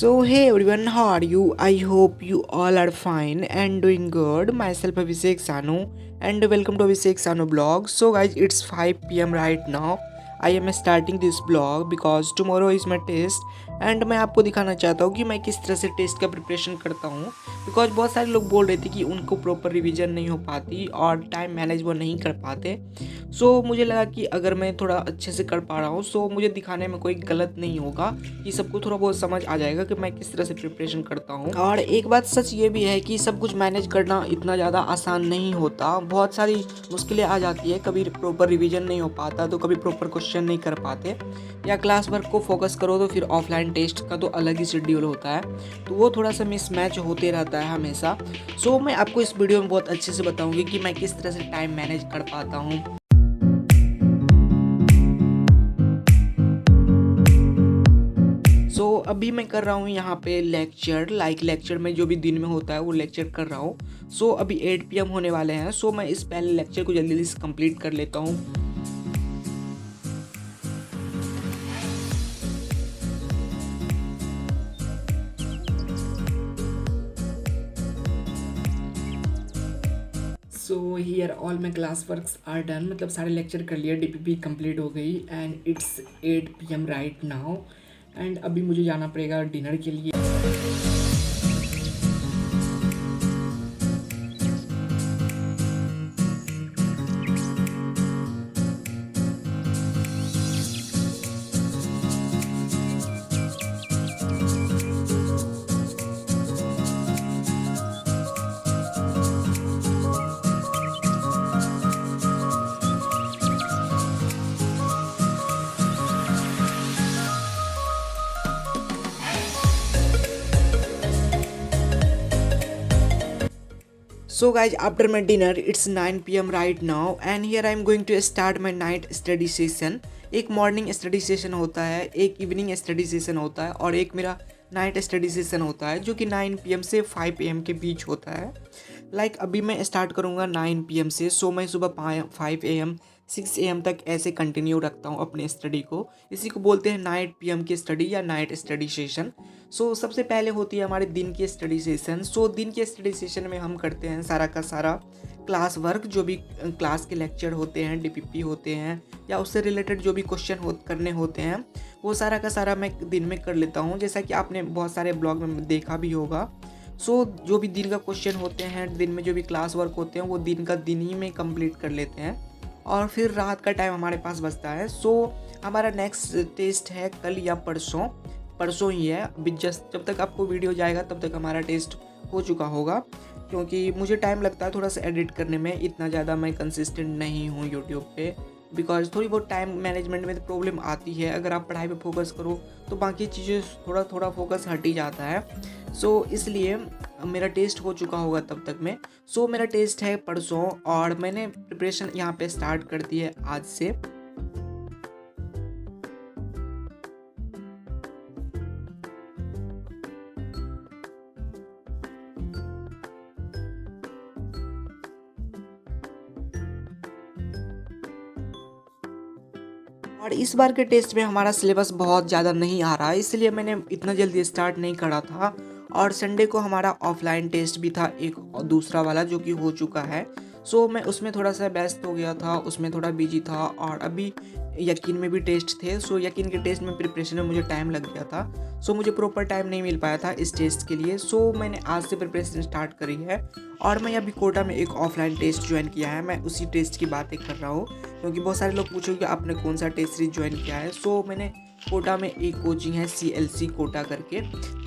So hey everyone, how are you? I hope you all are fine and doing good. Myself Abhishek Sanu and welcome to Abhishek Sanu blog. So guys, it's 5 p.m. right now. I am starting this blog because tomorrow is my test and मैं आपको दिखाना चाहता हूँ कि मैं किस तरह से टेस्ट का प्रिपरेशन करता हूँ। बिकॉज बहुत सारे लोग बोल रहे थे कि उनको प्रॉपर रिवीजन नहीं हो पाती और टाइम मैनेज वो नहीं कर पाते। सो मुझे लगा कि अगर मैं थोड़ा अच्छे से कर पा रहा हूँ सो मुझे दिखाने में कोई गलत नहीं होगा, कि सबको थोड़ा बहुत समझ आ जाएगा कि मैं किस तरह से प्रिपरेशन करता हूँ। और एक बात सच ये भी है कि सब कुछ मैनेज करना इतना ज़्यादा आसान नहीं होता, बहुत सारी मुश्किलें आ जाती है। कभी प्रॉपर रिवीजन नहीं हो पाता तो कभी प्रॉपर क्वेश्चन नहीं कर पाते, या क्लास वर्क को फोकस करो तो फिर ऑफलाइन टेस्ट का तो अलग ही शेड्यूल होता है, तो वो थोड़ा सा मिसमैच होते रहता है हमेशा। सो मैं आपको इस वीडियो में बहुत अच्छे से बताऊंगी कि मैं किस तरह से टाइम मैनेज कर पाता हूँ। अभी मैं कर रहा हूँ यहाँ पे लेक्चर, लेक्चर में जो भी दिन में होता है वो लेक्चर कर रहा हूँ। सो अभी 8 PM होने वाले हैं। सो मैं इस पहले लेक्चर को जल्दी से कंप्लीट कर लेता हूँ। So here all my class works are done, मतलब सारे लेक्चर कर लिया, DPP कंप्लीट हो गई and it's 8 PM right now. And अभी मुझे जाना पड़ेगा डिनर के लिए। So guys, after my dinner it's 9 PM right now and here I am going to start my night study session। एक मॉर्निंग स्टडी सेशन होता है, एक इवनिंग स्टडी सेशन होता है और एक मेरा नाइट स्टडी सेशन होता है जो कि 9 PM से 5 AM के बीच होता है। अभी मैं स्टार्ट करूँगा 9 PM से। सो मैं सुबह 5 AM 6 AM तक ऐसे कंटिन्यू रखता हूँ अपने स्टडी को। इसी को बोलते हैं नाइट PM की स्टडी या नाइट स्टडी सेशन। सो सबसे पहले होती है हमारे दिन की स्टडी सेशन। सो दिन के स्टडी सेशन में हम करते हैं सारा का सारा क्लास वर्क, जो भी क्लास के लेक्चर होते हैं, DPP होते हैं या उससे रिलेटेड जो भी क्वेश्चन करने होते हैं वो सारा का सारा मैं दिन में कर लेता हूँ, जैसा कि आपने बहुत सारे ब्लॉग में देखा भी होगा। सो जो भी दिन का क्वेश्चन होते हैं, दिन में जो भी क्लास वर्क होते हैं वो दिन का दिन ही में कंप्लीट कर लेते हैं और फिर रात का टाइम हमारे पास बचता है। सो हमारा नेक्स्ट टेस्ट है कल या परसों ही है। अभी जस्ट जब तक आपको वीडियो जाएगा तब तक हमारा टेस्ट हो चुका होगा, क्योंकि मुझे टाइम लगता है थोड़ा सा एडिट करने में, इतना ज़्यादा मैं कंसिस्टेंट नहीं हूँ यूट्यूब पे। बिकॉज थोड़ी बहुत टाइम मैनेजमेंट में तो प्रॉब्लम आती है। अगर आप पढ़ाई पे फोकस करो तो बाकी चीज़ें थोड़ा फोकस हट ही जाता है। सो इसलिए मेरा टेस्ट हो चुका होगा तब तक में। सो मेरा टेस्ट है परसों और मैंने प्रिपरेशन यहाँ पे स्टार्ट कर दी है आज से। और इस बार के टेस्ट में हमारा सिलेबस बहुत ज़्यादा नहीं आ रहा है, इसलिए मैंने इतना जल्दी स्टार्ट नहीं करा था। और संडे को हमारा ऑफलाइन टेस्ट भी था, एक दूसरा वाला जो कि हो चुका है। सो मैं उसमें थोड़ा सा व्यस्त हो गया था, उसमें थोड़ा बिजी था। और अभी यकीन में भी टेस्ट थे। सो यकीन के टेस्ट में प्रिपरेशन में मुझे टाइम लग गया था। सो मुझे प्रॉपर टाइम नहीं मिल पाया था इस टेस्ट के लिए। सो मैंने आज से प्रिपरेशन स्टार्ट करी है और मैं अभी कोटा में एक ऑफलाइन टेस्ट ज्वाइन किया है। मैं उसी टेस्ट की बातें कर रहा हूँ, क्योंकि बहुत सारे लोग पूछोगे आपने कौन सा टेस्ट सीरीज ज्वाइन किया है। सो मैंने कोटा में एक कोचिंग है CLC कोटा करके,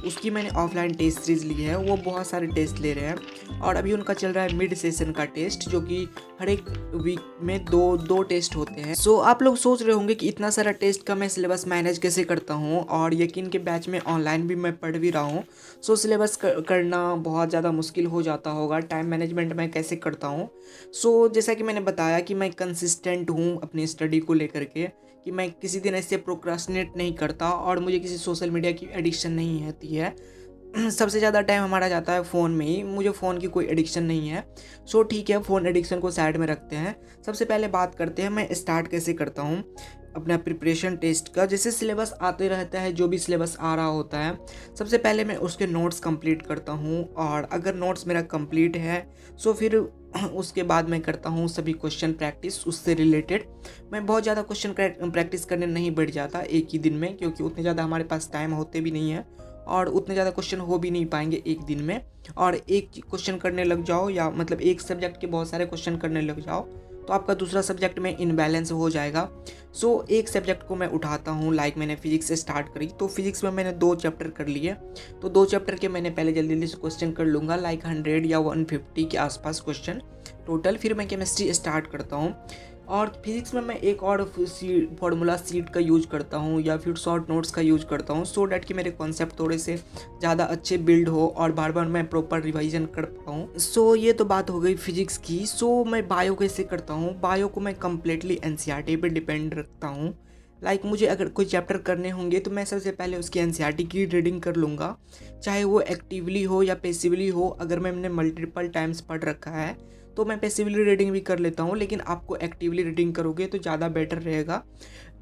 उसकी मैंने ऑफलाइन टेस्ट सीरीज ली है। वो बहुत सारे टेस्ट ले रहे हैं और अभी उनका चल रहा है मिड सेशन का टेस्ट, जो कि हर एक वीक में दो टेस्ट होते हैं। सो आप लोग सोच रहे होंगे कि इतना सारा टेस्ट का मैं सिलेबस मैनेज कैसे करता हूँ, और यकीन के बैच में ऑनलाइन भी मैं पढ़ भी रहा हूँ। सो सिलेबस करना बहुत ज़्यादा मुश्किल हो जाता होगा। टाइम मैनेजमेंट मैं कैसे करता हूँ। सो जैसा कि मैंने बताया कि मैं कंसिस्टेंट हूँ अपनी स्टडी को लेकर के, कि मैं किसी दिन ऐसे प्रोक्रास्टिनेट नहीं करता और मुझे किसी सोशल मीडिया की एडिक्शन नहीं होती है। सबसे ज़्यादा टाइम हमारा जाता है फ़ोन में ही, मुझे फ़ोन की कोई एडिक्शन नहीं है। सो ठीक है, फ़ोन एडिक्शन को साइड में रखते हैं। सबसे पहले बात करते हैं मैं स्टार्ट कैसे करता हूँ। अपना प्रिपरेशन टेस्ट का। जैसे सिलेबस आते रहता है, जो भी सिलेबस आ रहा होता है, सबसे पहले मैं उसके नोट्स कंप्लीट करता हूँ, और अगर नोट्स मेरा कंप्लीट है सो फिर उसके बाद मैं करता हूँ सभी क्वेश्चन प्रैक्टिस उससे रिलेटेड। मैं बहुत ज़्यादा क्वेश्चन प्रैक्टिस करने नहीं बैठ जाता एक ही दिन में, क्योंकि उतने ज़्यादा हमारे पास टाइम होते भी नहीं है और उतने ज़्यादा क्वेश्चन हो भी नहीं पाएंगे एक दिन में। और एक क्वेश्चन करने लग जाओ, या मतलब एक सब्जेक्ट के बहुत सारे क्वेश्चन करने लग जाओ, तो आपका दूसरा सब्जेक्ट में इनबैलेंस हो जाएगा। सो एक सब्जेक्ट को मैं उठाता हूँ। लाइक मैंने फिजिक्स से स्टार्ट करी, तो फिजिक्स में मैंने 2 चैप्टर कर लिए, तो 2 चैप्टर के मैंने पहले जल्दी जल्दी से क्वेश्चन कर लूँगा, लाइक 100 या 150 के आसपास क्वेश्चन टोटल। फिर मैं केमिस्ट्री स्टार्ट करता हूँ, और फिजिक्स में मैं एक और फार्मूला सीट का यूज करता हूँ या फिर शॉर्ट नोट्स का यूज करता हूँ, सो डैट कि मेरे कॉन्सेप्ट थोड़े से ज़्यादा अच्छे बिल्ड हो और बार बार मैं प्रॉपर रिवाइजन कर पाऊँ। सो ये तो बात हो गई फिजिक्स की। सो मैं बायो कैसे करता हूँ? बायो को मैं कम्प्लीटली एनसीईआरटी पे डिपेंड रखता हूँ। लाइक मुझे अगर कोई चैप्टर करने होंगे तो मैं सबसे पहले उसकी एनसीईआरटी की रीडिंग कर लूँगा, चाहे वो एक्टिवली हो या पैसिवली हो। अगर मैंने मल्टीपल टाइम्स पढ़ रखा है तो मैं पैसिवली रीडिंग भी कर लेता हूँ, लेकिन आपको एक्टिवली रीडिंग करोगे तो ज़्यादा बेटर रहेगा।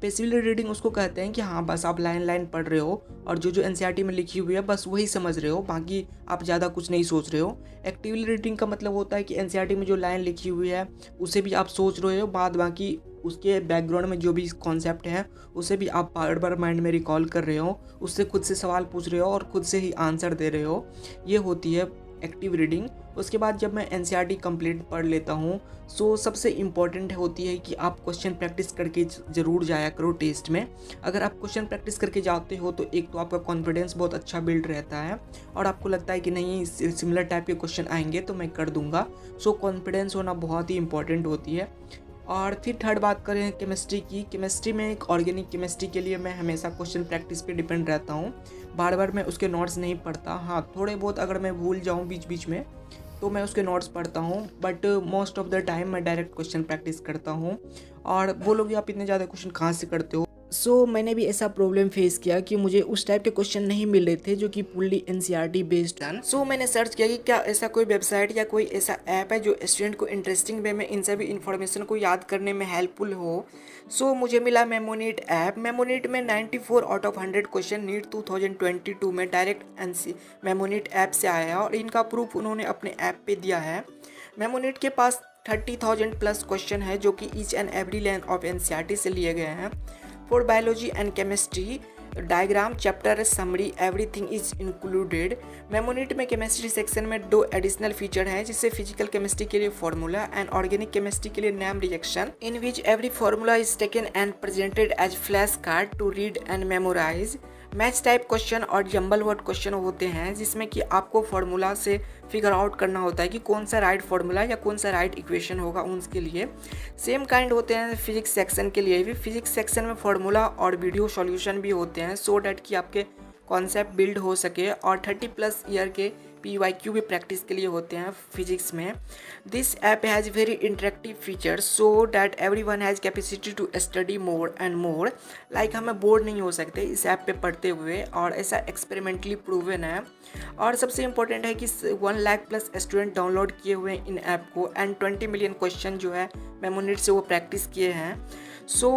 पैसिवली रीडिंग उसको कहते हैं कि हाँ बस आप लाइन लाइन पढ़ रहे हो और जो जो एनसीईआरटी में लिखी हुई है बस वही समझ रहे हो, बाकी आप ज़्यादा कुछ नहीं सोच रहे हो। एक्टिवली रीडिंग का मतलब होता है कि एनसीईआरटी में जो लाइन लिखी हुई है उसे भी आप सोच रहे हो, बाद बाकी उसके बैकग्राउंड में जो भी कॉन्सेप्ट है उसे भी आप बार बार माइंड में रिकॉल कर रहे हो, उससे खुद से सवाल पूछ रहे हो और खुद से ही आंसर दे रहे हो। ये होती है एक्टिव रीडिंग। उसके बाद जब मैं एनसीईआरटी कंप्लीट पढ़ लेता हूँ, सो सबसे इम्पॉर्टेंट होती है कि आप क्वेश्चन प्रैक्टिस करके ज़रूर जाया करो टेस्ट में। अगर आप क्वेश्चन प्रैक्टिस करके जाते हो तो एक तो आपका कॉन्फिडेंस बहुत अच्छा बिल्ड रहता है और आपको लगता है कि नहीं सिमिलर टाइप के क्वेश्चन आएंगे तो मैं कर दूंगा। सो कॉन्फिडेंस होना बहुत ही इंपॉर्टेंट होती है। और फिर थर्ड बात करें केमिस्ट्री की। केमिस्ट्री में एक ऑर्गेनिक केमिस्ट्री के लिए मैं हमेशा क्वेश्चन प्रैक्टिस पे डिपेंड रहता हूँ, बार बार मैं उसके नोट्स नहीं पढ़ता। हाँ थोड़े बहुत अगर मैं भूल जाऊँ बीच बीच में तो मैं उसके नोट्स पढ़ता हूँ, but most of the time मैं डायरेक्ट क्वेश्चन प्रैक्टिस करता हूँ। और बोलोगे आप इतने ज़्यादा क्वेश्चन कहाँ से करते हो? सो मैंने भी ऐसा प्रॉब्लम फेस किया कि मुझे उस टाइप के क्वेश्चन नहीं मिल रहे थे जो कि फुल्ली एनसीईआरटी बेस्ड हैं। सो मैंने सर्च किया कि क्या ऐसा कोई वेबसाइट या कोई ऐसा ऐप है जो स्टूडेंट को इंटरेस्टिंग वे में इन सभी इन्फॉर्मेशन को याद करने में हेल्पफुल हो। सो मुझे मिला मेमोनीट ऐप। मेमोनीट में 94 आउट ऑफ 100 क्वेश्चन नीट 2022 में डायरेक्ट मेमोनीट ऐप से आया है और इनका प्रूफ उन्होंने अपने ऐप पे दिया है। मेमोनीट के पास 30,000 प्लस क्वेश्चन है जो कि each and every line of NCERT से लिए गए हैं। For biology and chemistry, diagram chapter summary everything is included. Memonit में केमिस्ट्री सेक्शन में 2 एडिशनल फीचर हैं, जिससे फिजिकल केमिस्ट्री के लिए फार्मूला एंड ऑर्गेनिक केमिस्ट्री के लिए name reaction, in which every formula is taken and presented as flash card to read and memorise. Match type question और jumble word question होते हैं जिसमें कि आपको फार्मूला से फिगर आउट करना होता है कि कौन सा राइट फार्मूला या कौन सा राइट इक्वेशन होगा उनके लिए। सेम काइंड होते हैं फिजिक्स सेक्शन के लिए भी। फिजिक्स सेक्शन में फार्मूला और वीडियो सॉल्यूशन भी होते हैं सो डैट कि आपके कॉन्सेप्ट बिल्ड हो सके, और 30+ ईयर के PYQ भी प्रैक्टिस के लिए होते हैं फिजिक्स में। This app has very interactive features so that everyone has capacity to study more and more. Like हमें बोर नहीं हो सकते इस ऐप पे पढ़ते हुए, और ऐसा एक्सपेरिमेंटली प्रूवन है। और सबसे इम्पोर्टेंट है कि 1 लाख प्लस स्टूडेंट डाउनलोड किए हुए हैं इन ऐप को, एंड 20 मिलियन क्वेश्चन जो है मेमोनीट से वो प्रैक्टिस किए हैं। सो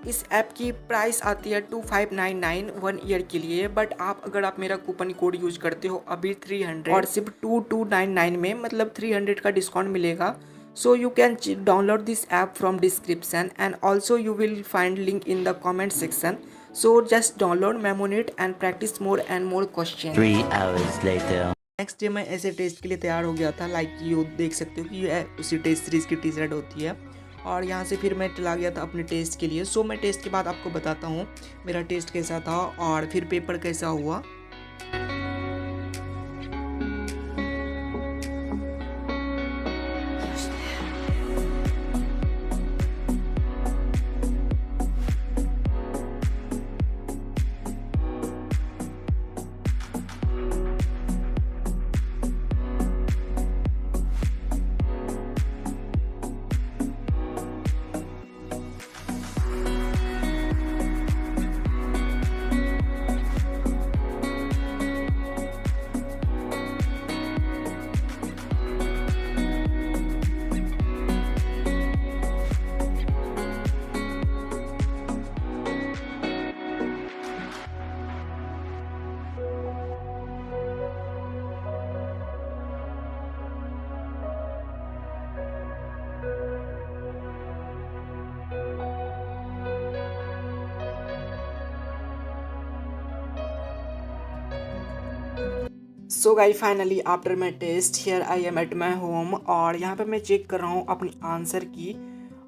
इस ऐप की प्राइस आती है 2599 1 ईयर के लिए, बट अगर आप मेरा कूपन कोड यूज करते हो अभी 300 और सिर्फ 2299 में, मतलब 300 का डिस्काउंट मिलेगा। So you can download this app from description and also you will find link in the comment section. So just download Memonit and practice more and more question. 3 hours later. Next day मैं ऐसे test के लिए तैयार हो गया था। Like you देख सकते हो कि ये उसी टेस्ट सीरीज़ की टी-शर्ट होती है, और यहाँ से फिर मैं चला गया था अपने टेस्ट के लिए। सो मैं टेस्ट के बाद आपको बताता हूँ मेरा टेस्ट कैसा था और फिर पेपर कैसा हुआ। So guys finally after my test here I am at my home और यहाँ पे मैं चेक कर रहा हूँ अपनी आंसर की।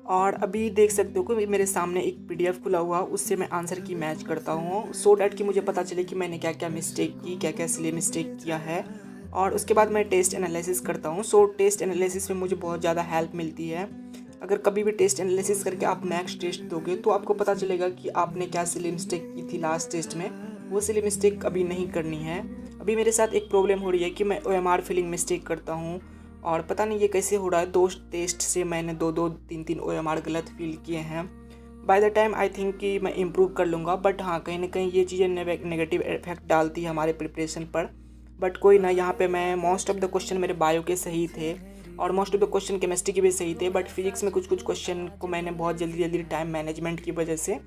और अभी देख सकते हो कि मेरे सामने एक पीडीएफ खुला हुआ, उससे मैं आंसर की मैच करता हूँ सो डैट कि मुझे पता चले कि मैंने क्या क्या मिस्टेक की, क्या क्या सिली मिस्टेक किया है। और उसके बाद मैं टेस्ट एनालिसिस करता हूँ। सो टेस्ट एनालिसिस में मुझे बहुत ज़्यादा हेल्प मिलती है। अगर कभी भी टेस्ट एनालिसिस करके आप नेक्स्ट टेस्ट दोगे तो आपको पता चलेगा कि आपने क्या सिली मिस्टेक की थी लास्ट टेस्ट में, वो सिली मिस्टेक अभी नहीं करनी है। अभी मेरे साथ एक प्रॉब्लम हो रही है कि मैं OMR फिलिंग मिस्टेक करता हूँ और पता नहीं ये कैसे हो रहा है। 2 टेस्ट से मैंने 2-2, 3-3 OMR गलत फिल किए हैं। By the time I think कि मैं इम्प्रूव कर लूँगा, बट हाँ कहीं ना कहीं ये चीज़ें नेगेटिव इफेक्ट डालती है हमारे प्रिपरेशन पर। बट कोई ना, यहाँ पे मैं मोस्ट ऑफ द क्वेश्चन मेरे बायो के सही थे और most of the question chemistry के भी सही थे। बट फिजिक्स में कुछ क्वेश्चन को मैंने बहुत जल्दी टाइम मैनेजमेंट की वजह से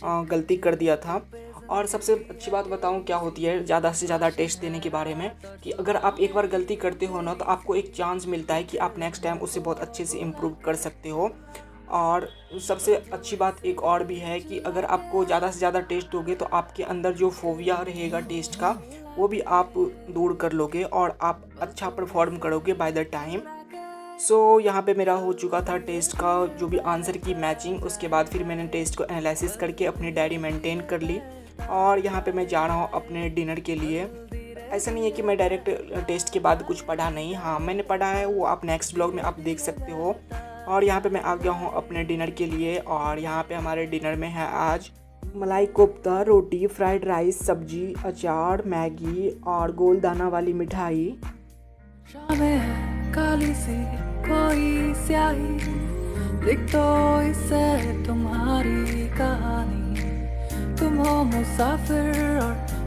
गलती कर दिया था। और सबसे अच्छी बात बताऊं क्या होती है ज़्यादा से ज़्यादा टेस्ट देने के बारे में, कि अगर आप एक बार गलती करते हो ना तो आपको एक चांस मिलता है कि आप नेक्स्ट टाइम उससे बहुत अच्छे से इम्प्रूव कर सकते हो। और सबसे अच्छी बात एक और भी है कि अगर आपको ज़्यादा से ज़्यादा टेस्ट दोगे तो आपके अंदर जो फोबिया रहेगा टेस्ट का वो भी आप दूर कर लोगे और आप अच्छा परफॉर्म करोगे बाय द टाइम। सो यहाँ पे मेरा हो चुका था टेस्ट का जो भी आंसर की मैचिंग। उसके बाद फिर मैंने टेस्ट को एनालिसिस करके अपनी डायरी मेंटेन कर ली और यहाँ पे मैं जा रहा हूँ अपने डिनर के लिए। ऐसा नहीं है कि मैं डायरेक्ट टेस्ट के बाद कुछ पढ़ा नहीं, हाँ मैंने पढ़ा है, वो आप नेक्स्ट ब्लॉग में आप देख सकते हो। और यहाँ पे मैं आ गया हूँ अपने डिनर के लिए और यहाँ पे हमारे डिनर में है आज मलाई कोफ्ता, रोटी, फ्राइड राइस, सब्जी, अचार, मैगी और गोल दाना वाली मिठाई। काली सी कोई स्याही लिख दो इसे तुम्हारी कहानी, तुम हो मुसाफिर